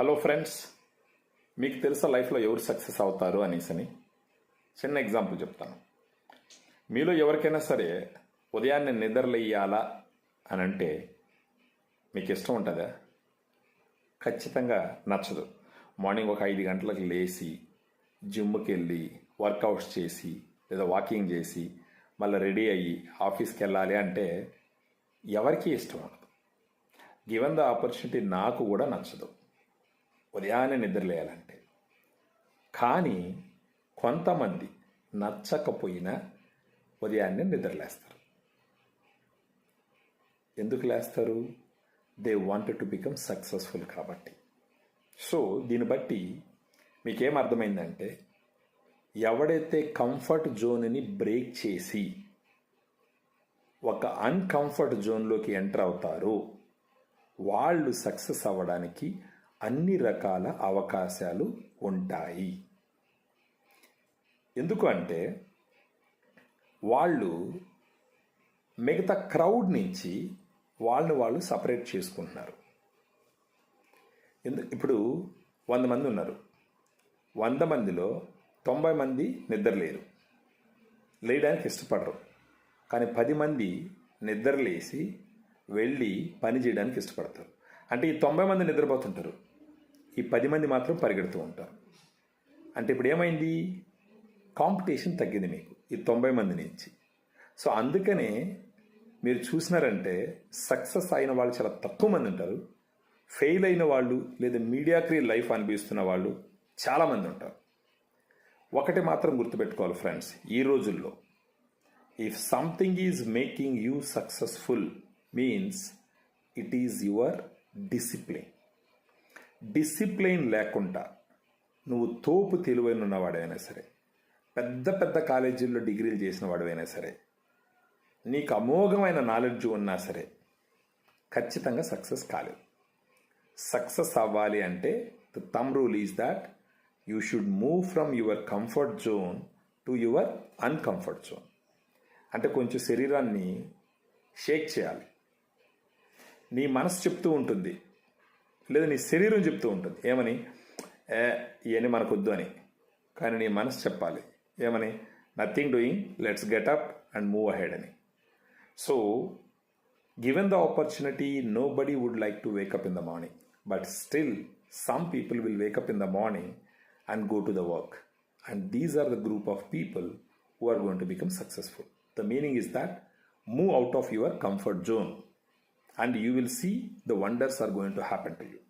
Hello friends, మీకు తెలుసా లైఫ్లో ఎవరు సక్సెస్ అవుతారు అనేసి చిన్న ఎగ్జాంపుల్ చెప్తాను. మీలో ఎవరికైనా సరే ఉదయాన్నే నిద్రలేయాలా అని అంటే మీకు ఇష్టం ఉంటుందా? ఖచ్చితంగా నచ్చదు. మార్నింగ్ ఒక 5 గంటలకు లేచి జిమ్కి వెళ్ళి వర్కౌట్స్ చేసి లేదా వాకింగ్ చేసి మళ్ళీ రెడీ అయ్యి ఆఫీస్కి వెళ్ళాలి అంటే ఎవరికీ ఇష్టం ఉండదు. గివెన్ ద ఆపర్చునిటీ నాకు కూడా నచ్చదు ఉదయాన్నే నిద్రలేయాలంటే. కానీ కొంతమంది నచ్చకపోయినా ఉదయాన్నే నిద్రలేస్తారు. ఎందుకు లేస్తారు? They wanted to become successful కాబట్టి. సో దీన్ని బట్టి మీకేం అర్థమైందంటే, ఎవడైతే కంఫర్ట్ జోన్ని బ్రేక్ చేసి ఒక అన్కంఫర్ట్ జోన్లోకి ఎంటర్ అవుతారో వాళ్ళు సక్సెస్ అవ్వడానికి అన్ని రకాల అవకాశాలు ఉంటాయి. ఎందుకు అంటే వాళ్ళు మిగతా క్రౌడ్ నుంచి వాళ్ళు సపరేట్ చేసుకుంటున్నారు. ఇప్పుడు 100 మంది ఉన్నారు. 100 మందిలో 90 మంది నిద్రలేరు, లేయడానికి ఇష్టపడరు. కానీ 10 మంది నిద్రలేసి వెళ్ళి పని చేయడానికి ఇష్టపడతారు. అంటే ఈ 90 మంది నిద్రపోతుంటారు, ఈ 10 మంది మాత్రం పరిగెడుతూ ఉంటారు. అంటే ఇప్పుడు ఏమైంది? కాంపిటీషన్ తగ్గింది మీకు ఈ 90 మంది నుంచి. సో అందుకనే మీరు చూసినారంటే సక్సెస్ అయిన వాళ్ళు చాలా తక్కువ మంది ఉంటారు. ఫెయిల్ అయిన వాళ్ళు లేదా మీడియాక్రీ లైఫ్ అనిపిస్తున్న వాళ్ళు చాలామంది ఉంటారు. ఒకటి మాత్రం గుర్తుపెట్టుకోవాలి ఫ్రెండ్స్, ఈ రోజుల్లో if something is making you successful means it is your discipline. Discipline లేకుండా నువ్వు తోపు తెలివైన ఉన్నవాడైనా సరే, పెద్ద పెద్ద కాలేజీల్లో డిగ్రీలు చేసిన వాడైనా సరే, నీకు అమోఘమైన నాలెడ్జ్ ఉన్నా సరే ఖచ్చితంగా సక్సెస్ కాలేదు. సక్సెస్ అవ్వాలి అంటే the thumb rule is that you should move from your comfort zone to your uncomfort zone. అంటే కొంచెం శరీరాన్ని షేక్ చేయాలి. నీ మనసు చెప్తూ ఉంటుంది, లేదా నీ శరీరం చెప్తూ ఉంటుంది ఏమని, ఇవన్నీ మనకొద్దు అని. కానీ నీ మనసు చెప్పాలి ఏమని, nothing doing, let's get up and move ahead అని. So given the opportunity, nobody would like to wake up in the morning, but still some people will wake up in the morning and go to the work. And these are the group of people who are going to become successful. The meaning is that move out of your comfort zone and you will see the wonders are going to happen to you.